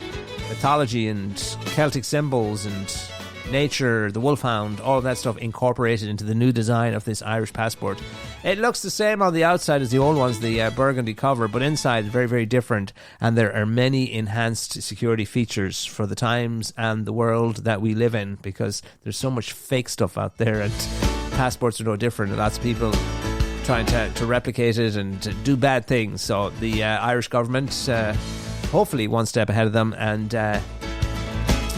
mythology and Celtic symbols and nature, the wolfhound, all of that stuff incorporated into the new design of this Irish passport. It looks the same on the outside as the old ones, the burgundy cover, but inside very, very different, and there are many enhanced security features for the times and the world that we live in, because there's so much fake stuff out there, and passports are no different, and lots of people trying to replicate it and to do bad things. So the Irish government, hopefully one step ahead of them, and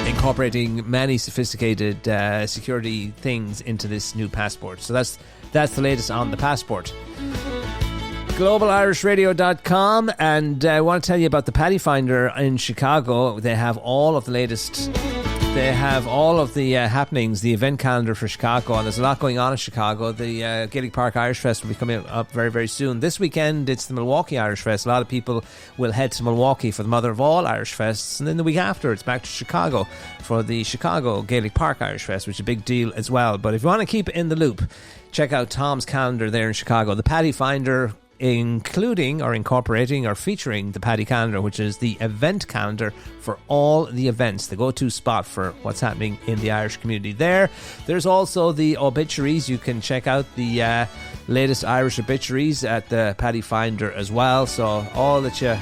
incorporating many sophisticated security things into this new passport. So that's the latest on the passport. GlobalIrishRadio.com, and I want to tell you about the Paddy Finder in Chicago. They have all of the latest. They have all of the happenings, the event calendar for Chicago, and there's a lot going on in Chicago. The Gaelic Park Irish Fest will be coming up very, very soon. This weekend, it's the Milwaukee Irish Fest. A lot of people will head to Milwaukee for the mother of all Irish Fests, and then the week after, it's back to Chicago for the Chicago Gaelic Park Irish Fest, which is a big deal as well. But if you want to keep in the loop, check out Tom's calendar there in Chicago. The Paddy Finder, including or incorporating or featuring the Paddy calendar, which is the event calendar for all the events, the go-to spot for what's happening in the Irish community there. There's also the obituaries. You can check out the latest Irish obituaries at the Paddy Finder as well. So all that you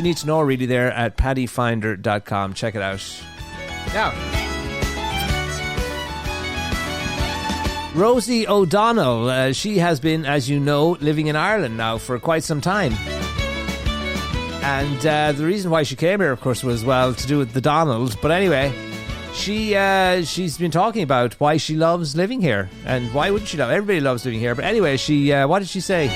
need to know really there at paddyfinder.com. Check it out. Now, Rosie O'Donnell, she has been, as you know, living in Ireland now for quite some time. And the reason why she came here, of course, was, well, to do with the Donald. But anyway, she's been talking about why she loves living here. And why wouldn't she love? Everybody loves living here. But anyway, what did she say?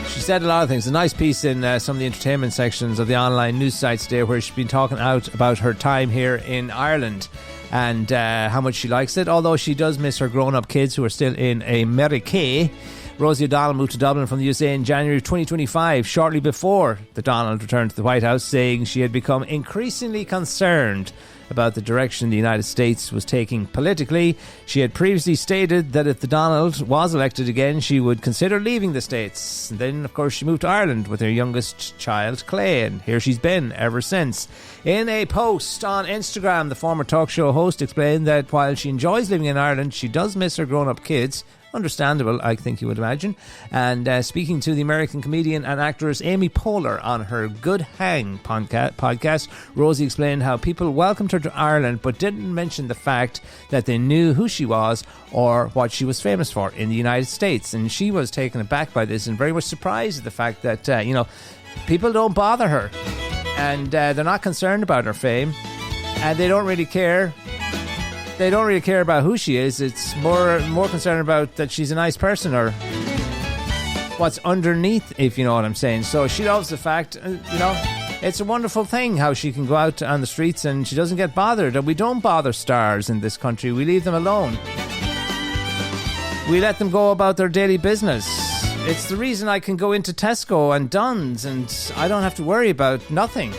She said a lot of things. A nice piece in some of the entertainment sections of the online news sites today, where she's been talking out about her time here in Ireland and how much she likes it, although she does miss her grown-up kids who are still in America. Rosie O'Donnell moved to Dublin from the USA in January of 2025, shortly before the Donald returned to the White House, saying she had become increasingly concerned about the direction the United States was taking politically. She had previously stated that if the Donald was elected again, she would consider leaving the States. And then, of course, she moved to Ireland with her youngest child, Clay, and here she's been ever since. In a post on Instagram, the former talk show host explained that while she enjoys living in Ireland, she does miss her grown-up kids. Understandable, I think you would imagine. And speaking to the American comedian and actress Amy Poehler on her Good Hang podcast, Rosie explained how people welcomed her to Ireland but didn't mention the fact that they knew who she was or what she was famous for in the United States. And she was taken aback by this and very much surprised at the fact that, people don't bother her. And they're not concerned about her fame. And they don't really care. They don't really care about who she is. It's more concerned about that she's a nice person or what's underneath, if you know what I'm saying. So she loves the fact, it's a wonderful thing how she can go out on the streets and she doesn't get bothered. And we don't bother stars in this country. We leave them alone. We let them go about their daily business. It's the reason I can go into Tesco and Dunn's and I don't have to worry about nothing.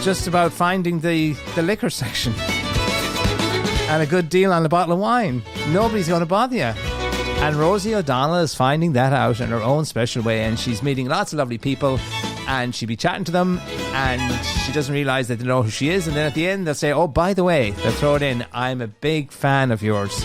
Just about finding the liquor section. And a good deal on a bottle of wine. Nobody's going to bother you. And Rosie O'Donnell is finding that out in her own special way, and she's meeting lots of lovely people, and she'll be chatting to them, and she doesn't realise that they know who she is, and then at the end they'll say, oh, by the way, they'll throw it in, I'm a big fan of yours.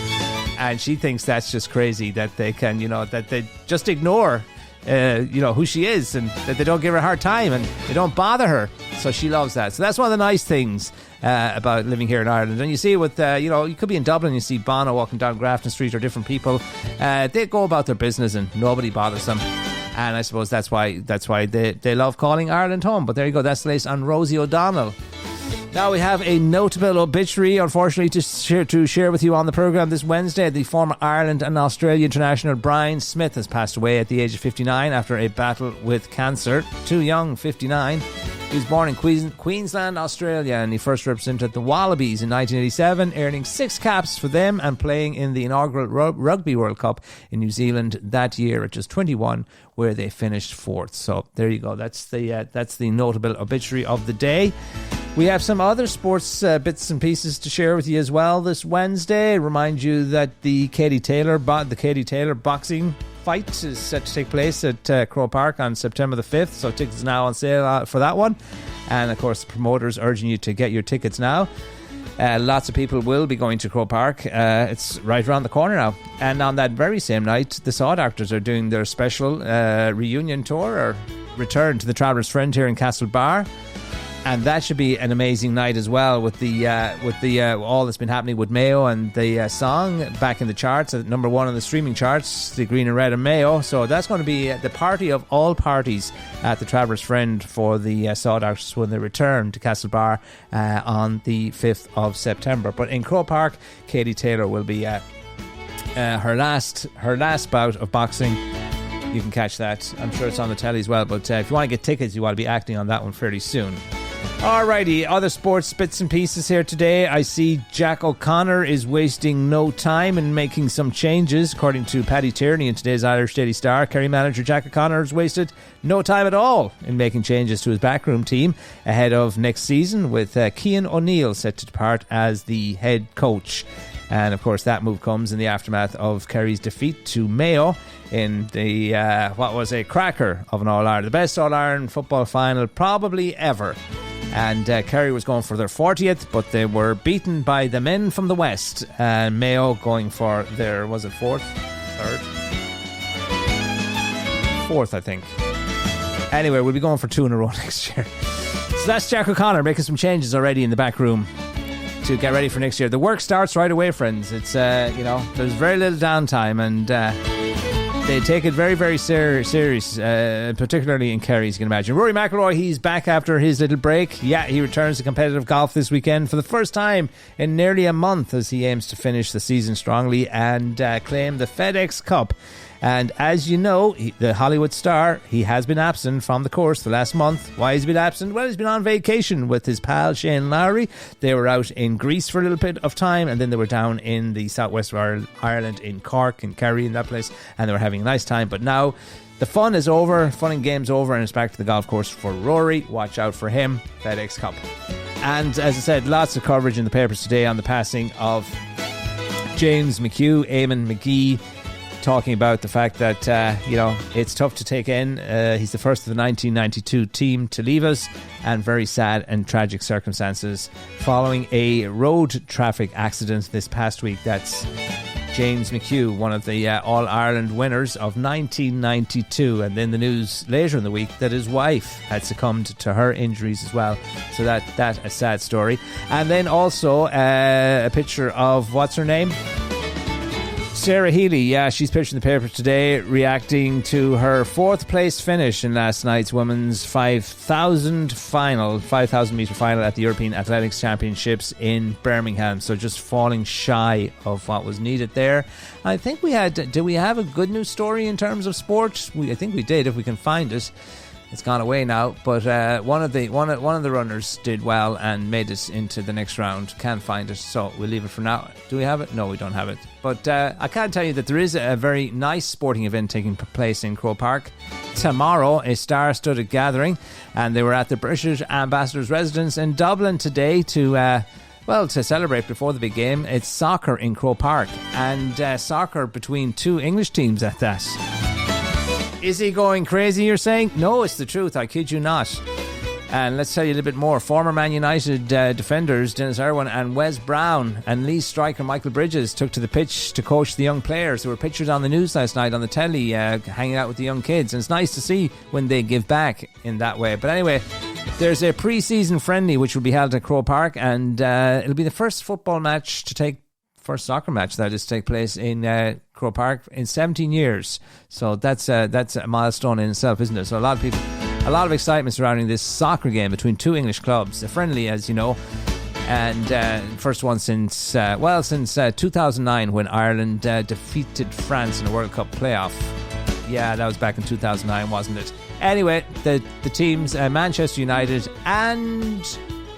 And she thinks that's just crazy that they can, that they just ignore who she is, and that they don't give her a hard time and they don't bother her. So she loves that. So that's one of the nice things about living here in Ireland. And you see it with, you could be in Dublin, you see Bono walking down Grafton Street or different people. They go about their business and nobody bothers them. And I suppose that's why they love calling Ireland home. But there you go, that's the latest on Rosie O'Donnell. Now we have a notable obituary, unfortunately, to share with you on the programme this Wednesday. The former Ireland and Australia international Brian Smith has passed away at the age of 59 after a battle with cancer. Too young, 59. He was born in Queensland, Australia, and he first represented the Wallabies in 1987, earning 6 caps for them and playing in the inaugural Rugby World Cup in New Zealand that year at just 21, where they finished 4th. So there you go. That's the notable obituary of the day. We have some other sports bits and pieces to share with you as well this Wednesday. Remind you that the Katie Taylor boxing fight is set to take place at Croke Park on September the 5th. So tickets are now on sale for that one. And of course, the promoters urging you to get your tickets now. Lots of people will be going to Croke Park. It's right around the corner now. And on that very same night, the Saw Doctors are doing their special reunion tour or return to the Traveller's Friend here in Castlebar. And that should be an amazing night as well, with the all that's been happening with Mayo and the song back in the charts at number 1 on the streaming charts, the Green and Red and Mayo. So that's going to be the party of all parties at the Traveller's Friend for the Saw Doctors when they return to Castlebar on the 5th of September. But in Croke Park, Katie Taylor will be her last bout of boxing. You can catch that. I'm sure it's on the telly as well. But if you want to get tickets, you want to be acting on that one fairly soon. Alrighty, other sports bits and pieces here today. I see Jack O'Connor is wasting no time in making some changes. According to Paddy Tierney in today's Irish Daily Star, Kerry manager Jack O'Connor has wasted no time at all in making changes to his backroom team ahead of next season, with Cian O'Neill set to depart as the head coach. And of course that move comes in the aftermath of Kerry's defeat to Mayo in the what was a cracker of an All-Ireland, the best All-Ireland football final probably ever. And Kerry was going for their 40th, but they were beaten by the men from the West. And Mayo going for their, was it 4th? 3rd? 4th, I think. Anyway, we'll be going for 2 in a row next year. So that's Jack O'Connor making some changes already in the back room to get ready for next year. The work starts right away, friends. It's, there's very little downtime, and they take it very, very serious, particularly in Kerry, as you can imagine. Rory McIlroy, he's back after his little break. Yeah, he returns to competitive golf this weekend for the first time in nearly a month, as he aims to finish the season strongly and claim the FedEx Cup. And as you know, the Hollywood star, he has been absent from the course the last month. Why has he been absent? Well, he's been on vacation with his pal Shane Lowry. They were out in Greece for a little bit of time, and then they were down in the southwest of Ireland, in Cork and Kerry, in that place, and they were having a nice time. But now the fun is over, fun and games over, and it's back to the golf course for Rory. Watch out for him, FedEx Cup. And as I said, lots of coverage in the papers today on the passing of James McHugh, Eamon McGee, talking about the fact that, it's tough to take in. He's the first of the 1992 team to leave us, and very sad and tragic circumstances following a road traffic accident this past week. That's James McHugh, one of the All-Ireland winners of 1992. And then the news later in the week that his wife had succumbed to her injuries as well. So that a sad story. And then also a picture of, what's her name? Sarah Healy, yeah, she's pictured in the paper today, reacting to her 4th place finish in last night's women's 5,000 metre final at the European Athletics Championships in Birmingham. So just falling shy of what was needed there. I think did we have a good news story in terms of sport? I think we did, if we can find it. It's gone away now, but one of the runners did well and made it into the next round. Can't find it, so we'll leave it for now. Do we have it? No, we don't have it. But I can tell you that there is a very nice sporting event taking place in Croke Park tomorrow, a star-studded gathering, and they were at the British Ambassador's residence in Dublin today to celebrate before the big game. It's soccer in Croke Park, and soccer between 2 English teams at that. Is he going crazy, you're saying? No, it's the truth, I kid you not. And let's tell you a little bit more. Former Man United defenders Dennis Irwin and Wes Brown and Leeds striker Michael Bridges took to the pitch to coach the young players. There were pictures on the news last night on the telly hanging out with the young kids, and it's nice to see when they give back in that way. But anyway, There's a pre-season friendly which will be held at Croke Park, and it'll be the first soccer match that is to take place in Croke Park in 17 years. So that's a milestone in itself, isn't it? So a lot of excitement surrounding this soccer game between two English clubs. A friendly, as you know, and first one since 2009 when Ireland defeated France in a World Cup playoff. Yeah, that was back in 2009, wasn't it? Anyway, the teams Manchester United and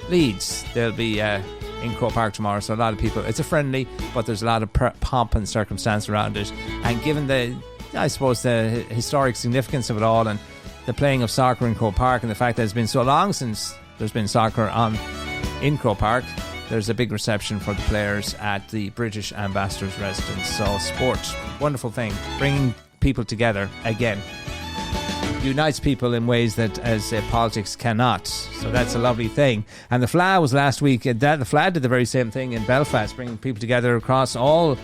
Leeds, they'll be in Croke Park tomorrow. So a lot of people, it's a friendly, but there's a lot of pomp and circumstance around it. And given the historic significance of it all, and the playing of soccer in Croke Park, and the fact that it's been so long since there's been soccer in Croke Park, there's a big reception for the players at the British Ambassador's residence. So sport, wonderful thing, bringing people together again, unites people in ways that as politics cannot. So that's a lovely thing. And the FLA was last week. The FLA did the very same thing in Belfast, bringing people together across all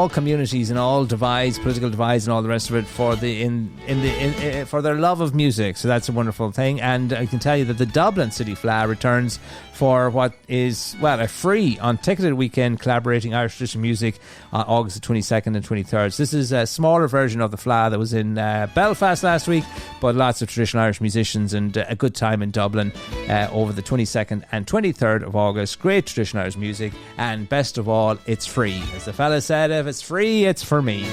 communities and all divides, political divides and all the rest of it, for for their love of music. So that's a wonderful thing. And I can tell you that the Dublin City FLA returns for what is, a free unticketed weekend collaborating Irish traditional music on August the 22nd and 23rd. So this is a smaller version of the FLA that was in Belfast last week, but lots of traditional Irish musicians and a good time in Dublin over the 22nd and 23rd of August. Great traditional Irish music, and best of all, it's free. As the fella said, if it's free, it's for me.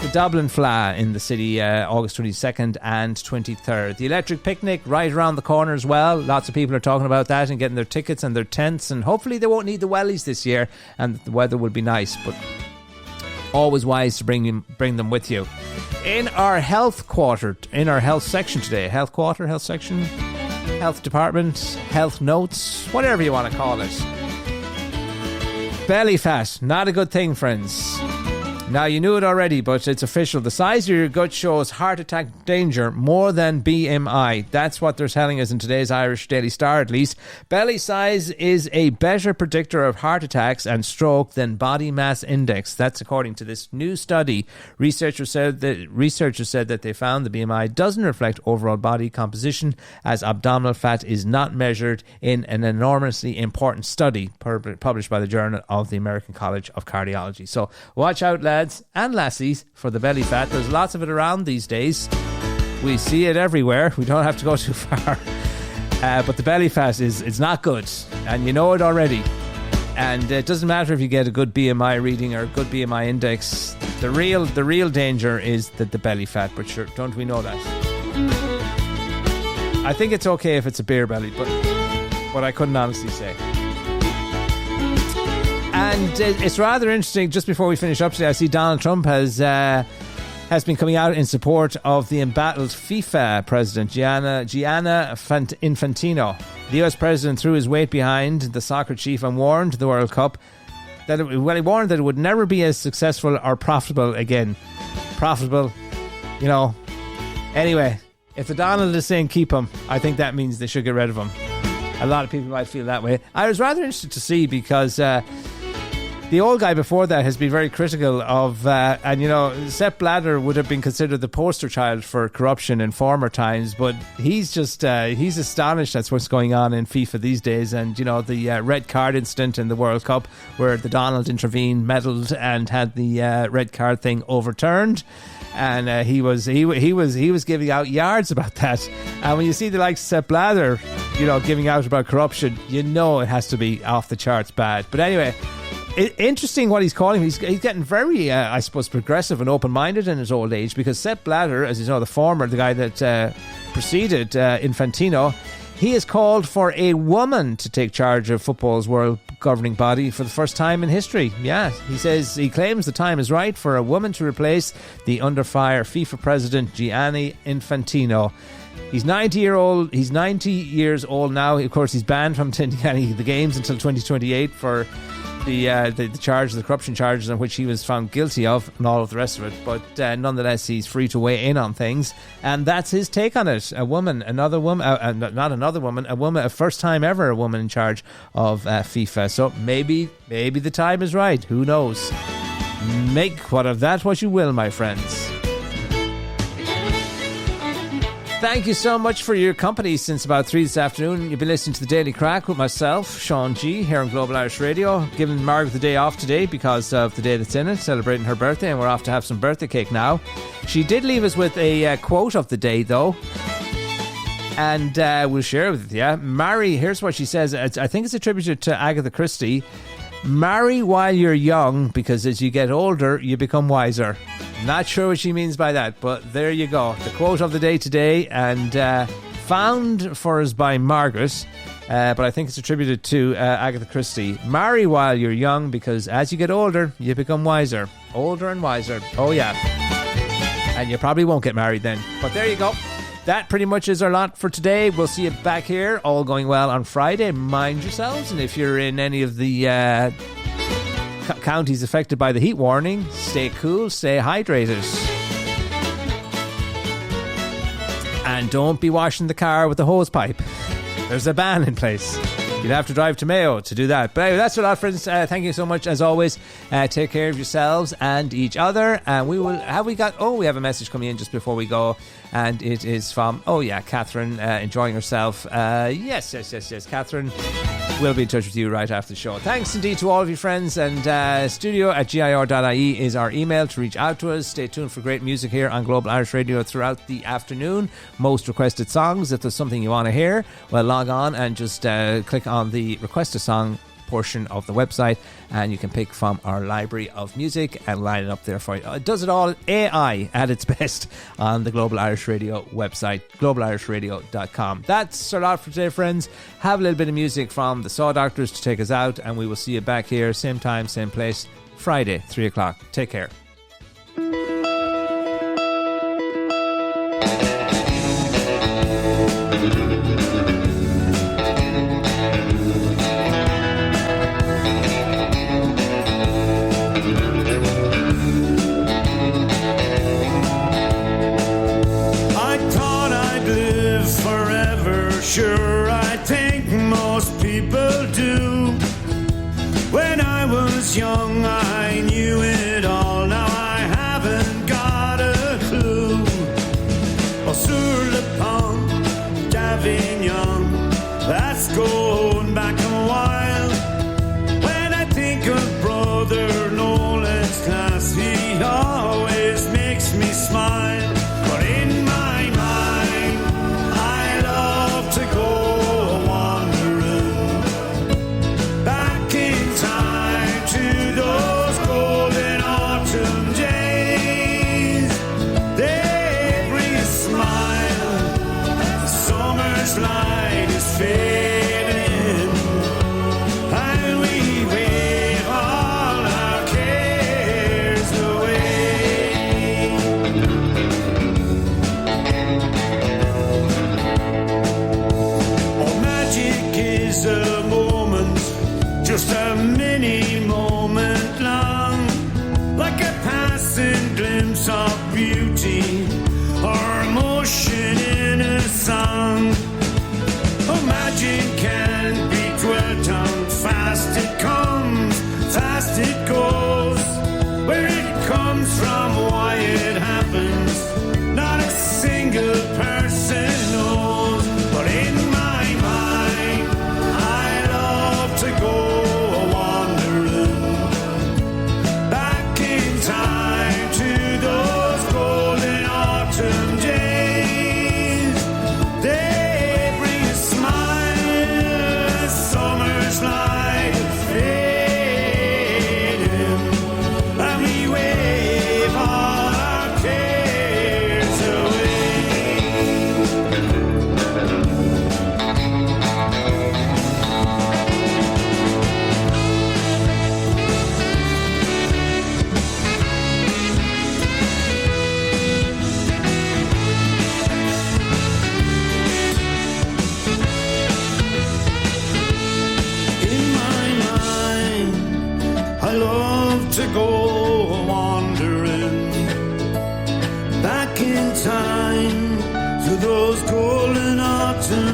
The Dublin FLA in the city, August 22nd and 23rd. The Electric Picnic right around the corner as well. Lots of people are talking about that and getting their tickets and their tents, and hopefully they won't need the wellies this year and the weather will be nice, but always wise to bring them with you. In our health section today, health section, health department, health notes, whatever you want to call it. Belly fat, not a good thing, friends. Now, you knew it already, but it's official. The size of your gut shows heart attack danger more than BMI. That's what they're telling us in today's Irish Daily Star, at least. Belly size is a better predictor of heart attacks and stroke than body mass index. That's according to this new study. Researchers said that they found the BMI doesn't reflect overall body composition, as abdominal fat is not measured in an enormously important study published by the Journal of the American College of Cardiology. So watch out, lads and lassies, for the belly fat. There's lots of it around these days. We see it everywhere. We don't have to go too far. But the belly fat is not good, and you know it already. And it doesn't matter if you get a good BMI reading or a good BMI index. The real danger is the belly fat. But sure, don't we know that? I think it's okay if it's a beer belly, but I couldn't honestly say. And it's rather interesting, just before we finish up today, I see Donald Trump has been coming out in support of the embattled FIFA president, Gianni Infantino. The US president threw his weight behind the soccer chief and warned the World Cup he warned that it would never be as successful or profitable again. Profitable, you know. Anyway, if the Donald is saying keep him, I think that means they should get rid of him. A lot of people might feel that way. I was rather interested to see, because the old guy before that has been very critical of, and you know, Sepp Blatter would have been considered the poster child for corruption in former times, but he's just, he's astonished at what's going on in FIFA these days. And, you know, the red card incident in the World Cup where the Donald intervened, meddled and had the red card thing overturned. And he was giving out yards about that. And when you see the likes of Sepp Blatter, you know, giving out about corruption, you know it has to be off the charts bad. But anyway, interesting what he's calling. He's getting very, I suppose, progressive and open-minded in his old age, because Sepp Blatter, as you know, the guy that preceded Infantino, he has called for a woman to take charge of football's world governing body for the first time in history. Yeah, he claims the time is right for a woman to replace the under fire FIFA president Gianni Infantino. He's 90 years old now. Of course, he's banned from attending the games until 2028 for the corruption charges on which he was found guilty of, and all of the rest of it. But nonetheless, he's free to weigh in on things, and that's his take on it. A first time ever a woman in charge of FIFA. So maybe the time is right. Who knows? Make what of that what you will, my friends. Thank you so much for your company since about 3 this afternoon. You've been listening to the Daily Crack with myself, Sean G, here on Global Irish Radio. Giving Margaret the day off today because of the day that's in it, celebrating her birthday, and we're off to have some birthday cake now. She did leave us with a quote of the day, though, and we'll share it with you. Marry, here's what she says. I think it's attributed to Agatha Christie. Marry while you're young, because as you get older, you become wiser. Not sure what she means by that, but there you go. The quote of the day today, and found for us by Margaret, but I think it's attributed to Agatha Christie. Marry while you're young, because as you get older, you become wiser. Older and wiser. Oh, yeah. And you probably won't get married then. But there you go. That pretty much is our lot for today. We'll see you back here, all going well, on Friday. Mind yourselves, and if you're in any of the counties affected by the heat warning, stay cool, stay hydrated, and don't be washing the car with the hose pipe. There's a ban in place. You'd have to drive to Mayo to do that. But anyway, that's a lot, friends. Thank you so much, as always. Take care of yourselves and each other. And we will we have a message coming in just before we go, and it is from Catherine, enjoying herself. Yes, Catherine. We'll be in touch with you right after the show. Thanks indeed to all of you friends, and studio@gir.ie is our email to reach out to us. Stay tuned for great music here on Global Irish Radio throughout the afternoon. Most requested songs. If there's something you want to hear, well, log on and just click on the request a song portion of the website, and you can pick from our library of music and line it up there for you. It does it all AI at its best on the Global Irish Radio website, globalirishradio.com. That's our lot for today, friends. Have a little bit of music from the Saw Doctors to take us out, and we will see you back here, same time, same place, Friday, 3 o'clock. Take care. Sure, I think most people do. When I was young, I knew it all. Now I haven't got a clue. Oh, sur le pont d'Avignon, that's going back a while. When I think of Brother Nolan's class, he always makes me smile. But in my mind, I love to go wandering back in time to those golden autumn days. They bring a smile. The summer's light is fading, and we wave all our cares away. Oh, magic is a moment, just a mini moment long, like a passing glimpse of beauty or emotion in a song. Oh, magic can't be dwelt on. Fast it comes, fast it goes. Where it comes from, why it happens, not a single person knows. But in my mind, I love to go wandering back in time to those golden autumn days. They bring a smile, summer's light fading, and we wave all our cares away. In my mind, I love to go wandering back in time to those golden autumn